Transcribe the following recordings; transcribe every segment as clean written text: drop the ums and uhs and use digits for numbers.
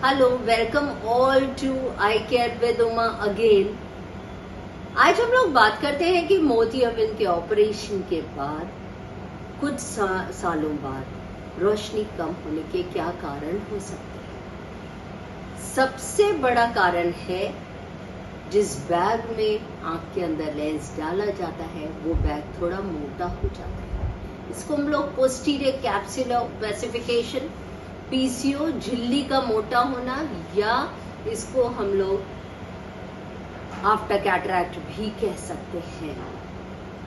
Hello, welcome all to I care with Uma again. आज हम लोग बात करते हैं कि मोतियाबिंद के ऑपरेशन के बाद कुछ सालों बाद रोशनी कम होने के क्या कारण हो सकते हैं। सबसे बड़ा कारण है जिस बैग में आंख के अंदर लेंस डाला जाता है वो बैग थोड़ा मोटा हो जाता है। इसको हम लोग पोस्टीरियर कैप्सुलर ओपेसिफिकेशन, पीसीओ, झिल्ली का मोटा होना, या इसको हम लोग आफ्टर कैटरैक्ट भी कह सकते हैं।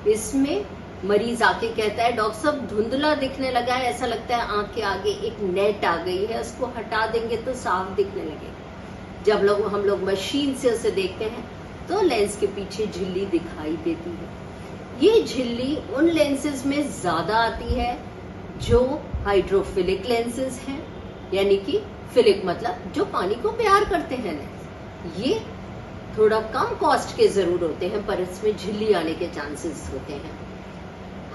इसमें मरीज आके कहता है डॉक्टर साहब धुंधला दिखने लगा है, ऐसा लगता है आंख के आगे एक नेट आ गई है, उसको हटा देंगे तो साफ दिखने लगेगा। जब हम लोग मशीन से उसे देखते हैं तो लेंस के पीछे झिल्ली दिखाई देती है। ये झिल्ली उन लेंसेज में ज्यादा आती है जो हाइड्रोफिलिक लेंसेज हैं, यानी कि फिलिक मतलब जो पानी को प्यार करते हैं लेंस। ये थोड़ा कम कॉस्ट के जरूर होते हैं पर इसमें झिल्ली आने के चांसेस होते हैं।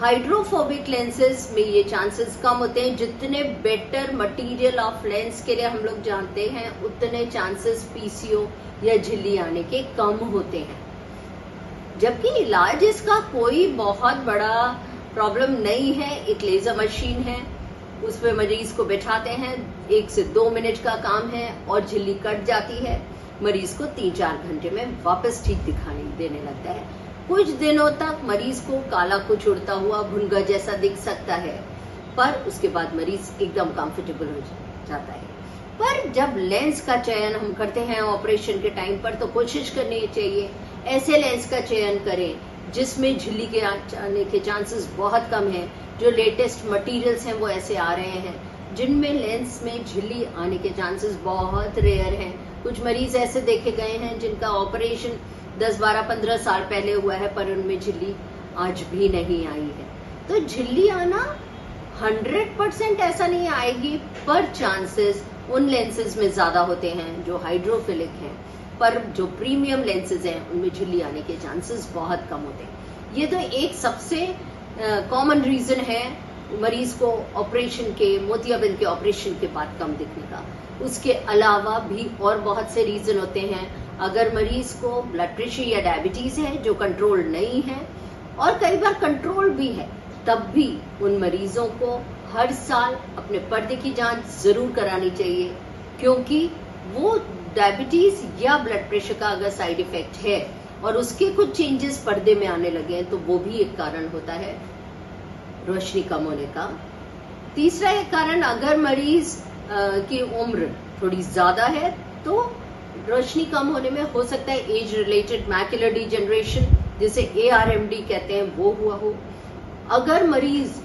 हाइड्रोफोबिक लेंसेज में ये चांसेस कम होते हैं। जितने बेटर मटेरियल ऑफ लेंस के लिए हम लोग जानते हैं उतने चांसेस पीसीओ या झिल्ली आने के कम होते हैं। जबकि इलाज इसका कोई बहुत बड़ा प्रॉब्लम नहीं है। एक लेजर मशीन है, उस पे मरीज को बैठाते हैं, 1 से 2 मिनट का काम है और झिल्ली कट जाती है। मरीज को 3-4 घंटे में वापस ठीक दिखाई देने लगता है। कुछ दिनों तक मरीज को काला कुछ उड़ता हुआ भुनगा जैसा दिख सकता है पर उसके बाद मरीज एकदम कंफर्टेबल हो जाता है। पर जब लेंस का चयन हम करते हैं ऑपरेशन के टाइम पर तो कोशिश करनी चाहिए ऐसे लेंस का चयन करें जिसमें झिल्ली के आने के चांसेस बहुत कम हैं। जो लेटेस्ट मटेरियल्स हैं वो ऐसे आ रहे हैं जिनमें लेंस में झिल्ली आने के चांसेस बहुत रेयर हैं। कुछ मरीज ऐसे देखे गए हैं जिनका ऑपरेशन 10, 12, 15 साल पहले हुआ है पर उनमें झिल्ली आज भी नहीं आई है। तो झिल्ली आना 100% ऐसा नहीं आएगी पर चांसेस उन लेंसेज में ज्यादा होते हैं जो हाइड्रोफिलिक हैं, पर जो प्रीमियम लेंसेज हैं उनमें झिल्ली आने के चांसेस बहुत कम होते हैं। ये तो एक सबसे कॉमन रीजन है मरीज को ऑपरेशन के, मोतियाबिंद के ऑपरेशन के बाद कम दिखने का। उसके अलावा भी और बहुत से रीजन होते हैं। अगर मरीज को ब्लड प्रेशर या डायबिटीज है जो कंट्रोल नहीं है और कई बार कंट्रोल भी है, तब भी उन मरीजों को हर साल अपने पर्दे की जांच जरूर करानी चाहिए, क्योंकि वो डायबिटीज या ब्लड प्रेशर का अगर साइड इफेक्ट है और उसके कुछ चेंजेस पर्दे में आने लगे हैं तो वो भी एक कारण होता है रोशनी कम होने का। तीसरा एक कारण, अगर मरीज की उम्र थोड़ी ज्यादा है तो रोशनी कम होने में हो सकता है एज रिलेटेड मैकुलर डिजेनरेशन, जिसे ARMD कहते हैं, वो हुआ हो। अगर मरीज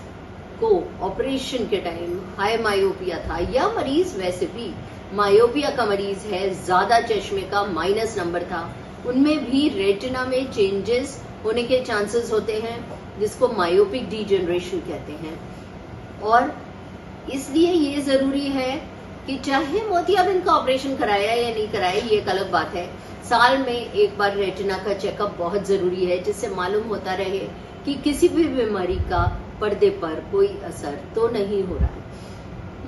को ऑपरेशन के टाइम हाई मायोपिया था या मरीज वैसे भी मायोपिया का मरीज है, ज्यादा चश्मे का माइनस नंबर था, उनमें भी रेटिना में चेंजेस होने के चांसेस होते हैं जिसको मायोपिक डिजेनरेशन कहते हैं। और इसलिए ये जरूरी है कि चाहे मोतियाबिंद का ऑपरेशन कराया या नहीं कराया ये एक अलग बात है, साल में एक बार रेटिना का चेकअप बहुत जरूरी है जिससे मालूम होता रहे कि किसी भी बीमारी का पर्दे पर कोई असर तो नहीं हो रहा है।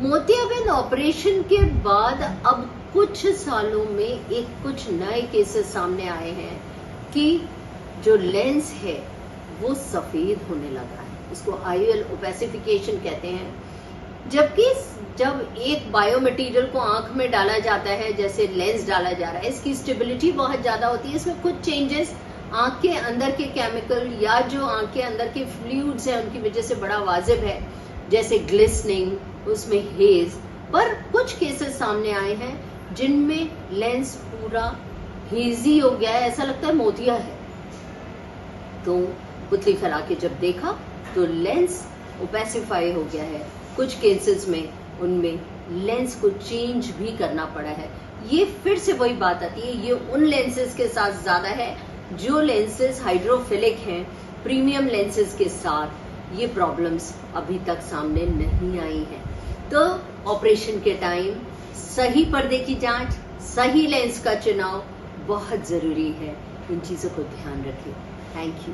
मोतियाबिंद ऑपरेशन के बाद अब कुछ सालों में कुछ नए केसेस सामने आए हैं कि जो लेंस है वो सफेद होने लगा है। इसको IOL ओपेसिफिकेशन कहते हैं। जबकि जब एक बायो मटेरियल को आंख में डाला जाता है, जैसे लेंस डाला जा रहा है, इसकी स्टेबिलिटी बहुत ज्यादा होती है। इसमें कुछ चेंजेस आंख के अंदर के केमिकल या जो आंख के अंदर के फ्लूइड्स हैं उनकी वजह से बड़ा वाजिब है, जैसे ग्लिसनिंग, उसमें हेज। पर कुछ केसेस सामने आए हैं जिनमें लेंस पूरा हेजी हो गया है, ऐसा लगता है मोतिया है। तो पुतली फैला के जब देखा तो लेंस ओपेसिफाई हो गया है। कुछ केसेस में उनमें लेंस को चेंज भी करना पड़ा है। ये फिर से वही बात आती है, ये उन लेंसेज के साथ ज्यादा है जो लेंसेज हाइड्रोफिलिक हैं। प्रीमियम लेंसेज के साथ ये प्रॉब्लम्स अभी तक सामने नहीं आई हैं। तो ऑपरेशन के टाइम सही पर्दे की जांच, सही लेंस का चुनाव बहुत जरूरी है। इन चीजों को ध्यान रखें। Thank you.